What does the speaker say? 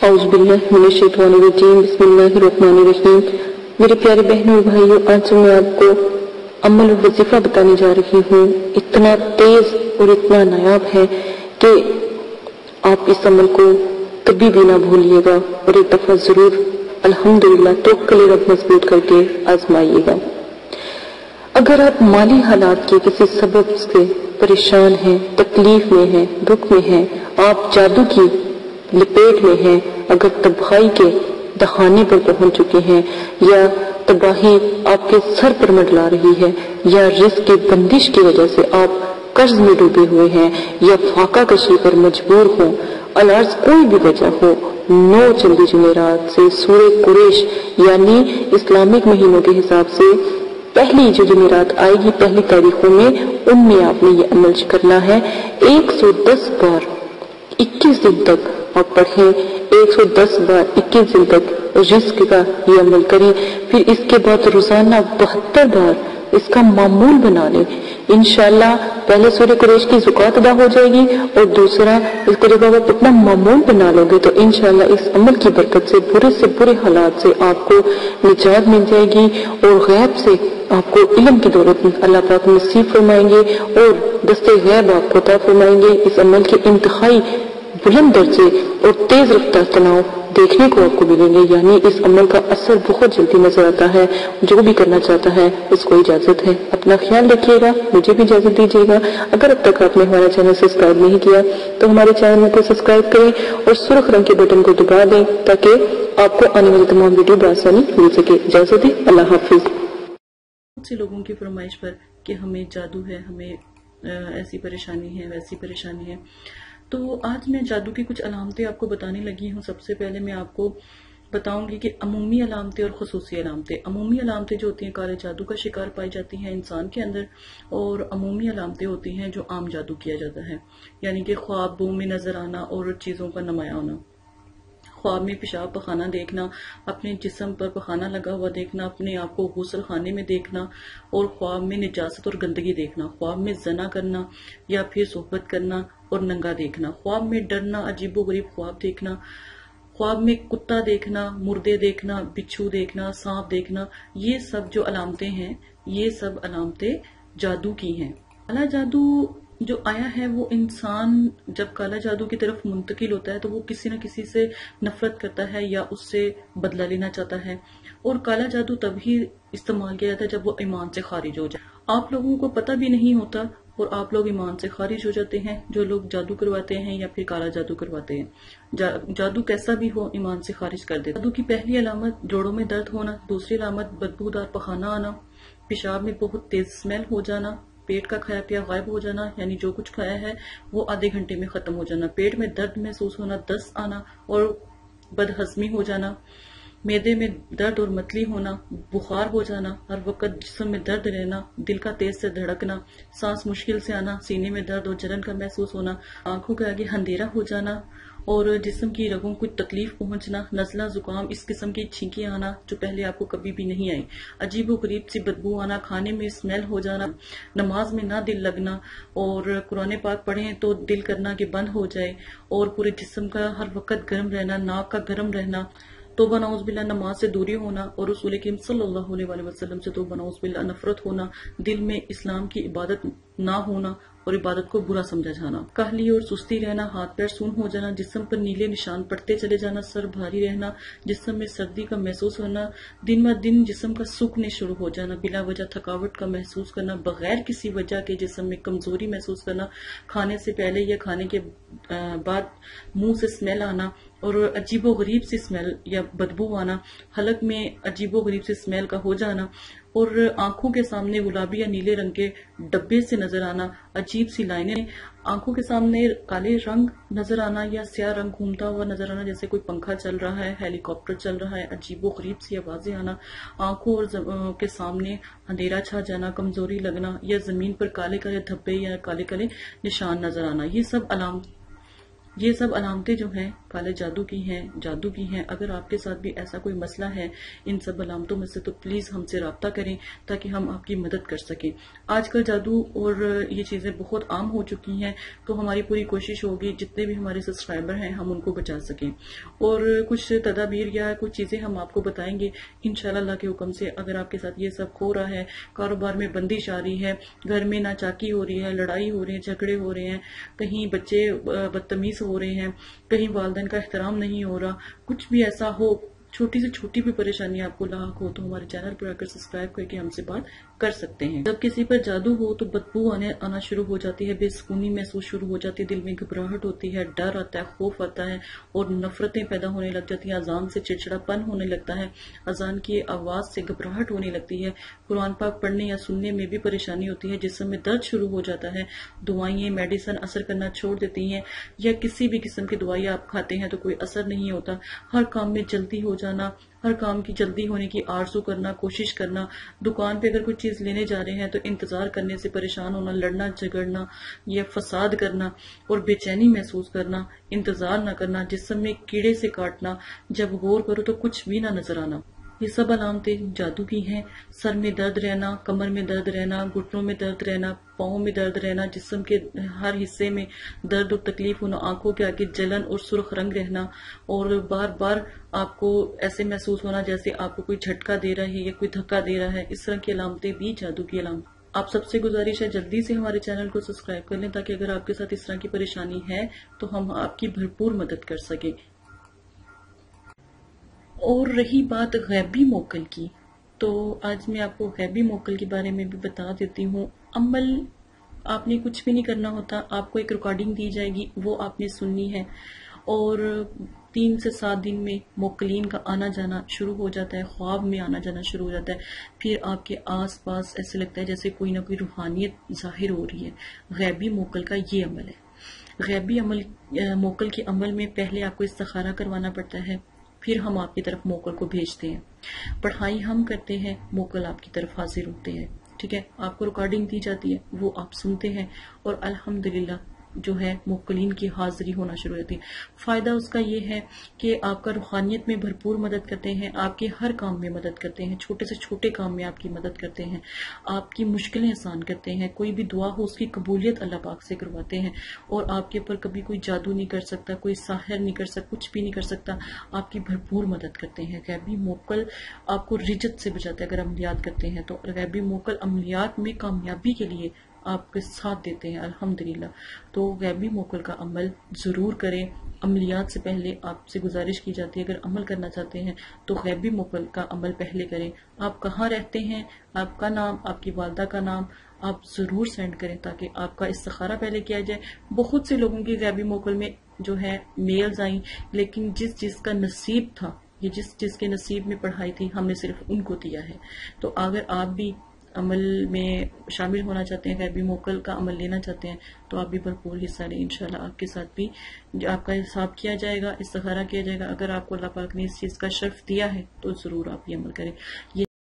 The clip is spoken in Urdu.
اعوذ باللہ من الشیطان الرجیم، بسم اللہ الرحمن الرحیم۔ میرے پیارے بہنوں اور بھائیوں، آج میں آپ کو عمل اور وظیفہ بتانے جا رہی ہوں۔ اتنا تیز اور اتنا نایاب ہے کہ آپ اس عمل کو کبھی بھی نہ بھولیے گا اور ایک دفعہ ضرور الحمدللہ توکل رب مضبوط کر کے آزمائیے گا۔ اگر آپ مالی حالات کے کسی سبب سے پریشان ہیں، تکلیف میں ہیں، دکھ میں ہیں، آپ جادو کی لپیٹ میں ہیں، اگر تباہی کے دہانے پر پہنچ چکے ہیں یا تباہی آپ کے سر پر منڈلا رہی ہے یا رزق کی بندش کی وجہ سے آپ قرض میں ڈوبے ہوئے ہیں یا فاقہ کشی پر مجبور ہوں، العرض کوئی بھی وجہ ہو، 9 چندی جمعرات سے سورہ قریش یعنی اسلامک مہینوں کے حساب سے پہلی جو جمعرات آئے گی پہلی تاریخوں میں، ان میں آپ نے یہ عمل کرنا ہے۔ 110 بار 21 دن تک آپ پڑھیں، 110 بار 21 دن تک رزق کا یہ عمل کریں، پھر اس کے بعد روزانہ 72 بار اس کا معمول بنا لیں۔ انشاءاللہ پہلے سورہ قریش کی زکوٰۃ ادا ہو جائے گی اور دوسرا اس کو جب آپ اپنا معمول بنا لو گے تو انشاءاللہ اس عمل کی برکت سے برے حالات سے آپ کو نجات مل جائے گی اور غیب سے آپ کو علم کی دولت اللہ پاک نصیب فرمائیں گے اور دست غیب آپ کو عطا فرمائیں گے۔ اس عمل کے انتہائی بلند درجے اور تیز رفتار تناؤ دیکھنے کو آپ کو ملیں گے، یعنی اس عمل کا اثر بہت جلدی نظر آتا ہے۔ جو بھی کرنا چاہتا ہے اس کو اجازت ہے۔ اپنا خیال رکھیے گا، مجھے بھی اجازت دیجیے گا۔ اگر اب تک آپ نے ہمارا چینل سبسکرائب نہیں کیا تو ہمارے چینل کو سبسکرائب کریں اور سرخ رنگ کے بٹن کو دبا دیں تاکہ آپ کو آنے والی تمام ویڈیو بآسانی مل سکے۔ اجازت ہے، اللہ حافظ۔ بہت سے لوگوں کی فرمائش پر کہ ہمیں جادو ہے، ہمیں ایسی پریشانی ہے، ویسی پریشانی ہے، تو آج میں جادو کی کچھ علامتیں آپ کو بتانے لگی ہوں۔ سب سے پہلے میں آپ کو بتاؤں گی کہ عمومی علامتیں اور خصوصی علامتیں۔ عمومی علامتیں جو ہوتی ہیں کالے جادو کا شکار پائی جاتی ہیں انسان کے اندر، اور عمومی علامتیں ہوتی ہیں جو عام جادو کیا جاتا ہے، یعنی کہ خوابوں میں نظر آنا اور چیزوں کا نمایاں ہونا، خواب میں پیشاب پخانہ دیکھنا، اپنے جسم پر پخانہ لگا ہوا دیکھنا، اپنے آپ کو غسل خانے میں دیکھنا اور خواب میں نجاست اور گندگی دیکھنا، خواب میں زنا کرنا یا پھر صحبت کرنا اور ننگا دیکھنا، خواب میں ڈرنا، عجیب و غریب خواب دیکھنا، خواب میں کتا دیکھنا، مردے دیکھنا، بچھو دیکھنا، سانپ دیکھنا، یہ سب جو علامتیں ہیں یہ سب علامتیں جادو کی ہیں۔ کالا جادو جو آیا ہے وہ انسان جب کالا جادو کی طرف منتقل ہوتا ہے تو وہ کسی نہ کسی سے نفرت کرتا ہے یا اس سے بدلہ لینا چاہتا ہے، اور کالا جادو تب ہی استعمال کیا جاتا ہے جب وہ ایمان سے خارج ہو جائے۔ آپ لوگوں کو پتہ بھی نہیں ہوتا اور آپ لوگ ایمان سے خارج ہو جاتے ہیں، جو لوگ جادو کرواتے ہیں یا پھر کالا جادو کرواتے ہیں۔ جادو کیسا بھی ہو ایمان سے خارج کر دیتا۔ جادو کی پہلی علامت جوڑوں میں درد ہونا، دوسری علامت بدبودار پخانہ آنا، پیشاب میں بہت تیز اسمیل ہو جانا، پیٹ کا کھایا پیا غائب ہو جانا، یعنی جو کچھ کھایا ہے وہ آدھے گھنٹے میں ختم ہو جانا، پیٹ میں درد محسوس ہونا، دست آنا اور بدہضمی ہو جانا، معدے میں درد اور متلی ہونا، بخار ہو جانا، ہر وقت جسم میں درد رہنا، دل کا تیز سے دھڑکنا، سانس مشکل سے آنا، سینے میں درد اور جلن کا محسوس ہونا، آنکھوں کے آگے اندھیرا ہو جانا اور جسم کی رگوں کو تکلیف پہنچنا، نزلہ زکام، اس قسم کی چھینکیں آنا جو پہلے آپ کو کبھی بھی نہیں آئی، عجیب و غریب سی بدبو آنا، کھانے میں اسمیل ہو جانا، نماز میں نہ دل لگنا اور قرآن پاک پڑھیں تو دل کرنا کہ بند ہو جائے، اور پورے جسم کا ہر وقت گرم رہنا، ناک کا گرم رہنا، توبہ نعوذ باللہ نماز سے دوری ہونا اور رسول کریم صلی اللہ علیہ وآلہ وسلم سے توبہ نعوذ باللہ نفرت ہونا، دل میں اسلام کی عبادت نہ ہونا اور عبادت کو برا سمجھا جانا، کاہلی اور سستی رہنا، ہاتھ پیر سون ہو جانا، جسم پر نیلے نشان پڑتے چلے جانا، سر بھاری رہنا، جسم میں سردی کا محسوس ہونا، دن بہ دن جسم کا سوکھنے شروع ہو جانا، بلا وجہ تھکاوٹ کا محسوس کرنا، بغیر کسی وجہ کے جسم میں کمزوری محسوس کرنا، کھانے سے پہلے یا کھانے کے بعد منہ سے اسمیل آنا اور عجیب و غریب سی اسمیل یا بدبو آنا، حلق میں عجیب و غریب سی اسمیل کا ہو جانا اور آنکھوں کے سامنے گلابی یا نیلے رنگ کے ڈبے سے نظر آنا، عجیب سی لائنیں، آنکھوں کے سامنے کالے رنگ نظر آنا یا سیاہ رنگ گھومتا ہوا نظر آنا جیسے کوئی پنکھا چل رہا ہے، ہیلی کاپٹر چل رہا ہے، عجیب و غریب سی آوازیں آنا، آنکھوں اور کے سامنے اندھیرا چھا جانا، کمزوری لگنا یا زمین پر کالے کالے دھبے یا کالے کالے نشان نظر آنا، یہ سب علامتیں جو ہیں کالے جادو کی ہیں. اگر آپ کے ساتھ بھی ایسا کوئی مسئلہ ہے ان سب علامتوں میں سے تو پلیز ہم سے رابطہ کریں تاکہ ہم آپ کی مدد کر سکیں. آج کل جادو اور یہ چیزیں بہت عام ہو چکی ہیں، تو ہماری پوری کوشش ہوگی جتنے بھی ہمارے سبسکرائبر ہیں ہم ان کو بچا سکیں. اور کچھ تدابیر یا کچھ چیزیں ہم آپ کو بتائیں گے انشاءاللہ اللہ کے حکم سے. اگر آپ کے ساتھ یہ سب ہو رہا ہے، کاروبار میں بندش آ رہی ہے، گھر میں ناچاکی ہو رہی ہے، لڑائی ہو رہی ہے، جھگڑے ہو رہے ہیں، کہیں بچے بدتمیز ہو رہے ہیں، کہیں والدین کا احترام نہیں ہو رہا، کچھ بھی ایسا ہو، چھوٹی سے چھوٹی بھی پریشانی آپ کو لاحق ہو تو ہمارے چینل پر آ کر سبسکرائب کر کے ہم سے بات کر سکتے ہیں. جب کسی پر جادو ہو تو بدبو آنا شروع ہو جاتی ہے، بے سکونی محسوس شروع ہو جاتی ہے، دل میں گھبراہٹ ہوتی ہے، ڈر آتا ہے، خوف آتا ہے اور نفرتیں پیدا ہونے لگ جاتی ہیں. اذان سے چڑچڑا پن ہونے لگتا ہے، اذان کی آواز سے گھبراہٹ ہونے لگتی ہے، قرآن پاک پڑھنے یا سننے میں بھی پریشانی ہوتی ہے، جسم میں درد شروع ہو جاتا ہے، دوائیں میڈیسن اثر کرنا چھوڑ دیتی ہیں، یا کسی بھی قسم کی دوائی آپ کھاتے ہیں تو کوئی اثر نہیں ہوتا. ہر کام میں جلدی ہو جانا، ہر کام کی جلدی ہونے کی آرزو کرنا، کوشش کرنا، دکان پہ اگر کوئی چیز لینے جا رہے ہیں تو انتظار کرنے سے پریشان ہونا، لڑنا جھگڑنا یا فساد کرنا اور بے چینی محسوس کرنا، انتظار نہ کرنا، جسم میں کیڑے سے کاٹنا، جب غور کرو تو کچھ بھی نہ نظر آنا. یہ سب علامتیں جادو کی ہیں. سر میں درد رہنا، کمر میں درد رہنا، گھٹنوں میں درد رہنا، پاؤں میں درد رہنا، جسم کے ہر حصے میں درد اور تکلیف ہونا، آنکھوں کے آگے جلن اور سرخ رنگ رہنا، اور بار بار آپ کو ایسے محسوس ہونا جیسے آپ کو کوئی جھٹکا دے رہا ہے یا کوئی دھکا دے رہا ہے. اس طرح کی علامتیں بھی جادو کی علامت. آپ سب سے گزارش ہے جلدی سے ہمارے چینل کو سبسکرائب کر لیں تاکہ اگر آپ کے ساتھ اس طرح کی پریشانی ہے تو ہم آپ کی بھرپور مدد کر سکیں. اور رہی بات غیبی موکل کی، تو آج میں آپ کو غیبی موکل کے بارے میں بھی بتا دیتی ہوں. عمل آپ نے کچھ بھی نہیں کرنا ہوتا، آپ کو ایک ریکارڈنگ دی جائے گی، وہ آپ نے سننی ہے، اور 3 سے 7 دن میں موکلین کا آنا جانا شروع ہو جاتا ہے، خواب میں آنا جانا شروع ہو جاتا ہے. پھر آپ کے آس پاس ایسے لگتا ہے جیسے کوئی نہ کوئی روحانیت ظاہر ہو رہی ہے. غیبی موکل کا یہ عمل ہے. غیبی موکل کے عمل میں پہلے آپ کو استخارہ کروانا پڑتا ہے، پھر ہم آپ کی طرف موکل کو بھیجتے ہیں. پڑھائی ہم کرتے ہیں، موکل آپ کی طرف حاضر ہوتے ہیں. ٹھیک ہے، آپ کو ریکارڈنگ دی جاتی ہے، وہ آپ سنتے ہیں، اور الحمدللہ جو ہے موکلین کی حاضری ہونا شروع ہوتی ہے. فائدہ اس کا یہ ہے کہ آپ کا روحانیت میں بھرپور مدد کرتے ہیں، آپ کے ہر کام میں مدد کرتے ہیں، چھوٹے سے چھوٹے کام میں آپ کی مدد کرتے ہیں، آپ کی مشکلیں آسان کرتے ہیں. کوئی بھی دعا ہو اس کی قبولیت اللہ پاک سے کرواتے ہیں، اور آپ کے اوپر کبھی کوئی جادو نہیں کر سکتا، کوئی ساحر نہیں کر سکتا، کچھ بھی نہیں کر سکتا. آپ کی بھرپور مدد کرتے ہیں. غیبی موکل آپ کو رجت سے بچاتا ہے. اگر عملیات کرتے ہیں تو غیبی موکل عملیات میں کامیابی کے لیے آپ کے ساتھ دیتے ہیں الحمدللہ. تو غیبی موکل کا عمل ضرور کریں. عملیات سے پہلے آپ سے گزارش کی جاتی ہے اگر عمل کرنا چاہتے ہیں تو غیبی موکل کا عمل پہلے کریں. آپ کہاں رہتے ہیں، آپ کا نام، آپ کی والدہ کا نام آپ ضرور سینڈ کریں تاکہ آپ کا استخارہ پہلے کیا جائے. بہت سے لوگوں کی غیبی موکل میں جو ہے میلز آئیں، لیکن جس کا نصیب تھا، یہ جس کے نصیب میں پڑھائی تھی، ہم نے صرف ان کو دیا ہے. تو اگر آپ بھی عمل میں شامل ہونا چاہتے ہیں، غیبی موکل کا عمل لینا چاہتے ہیں تو آپ بھی بھرپور حصہ لیں. انشاءاللہ آپ کے ساتھ بھی آپ کا حساب کیا جائے گا، استخارہ کیا جائے گا. اگر آپ کو اللہ پاک نے اس چیز کا شرف دیا ہے تو ضرور آپ یہ عمل کریں. یہ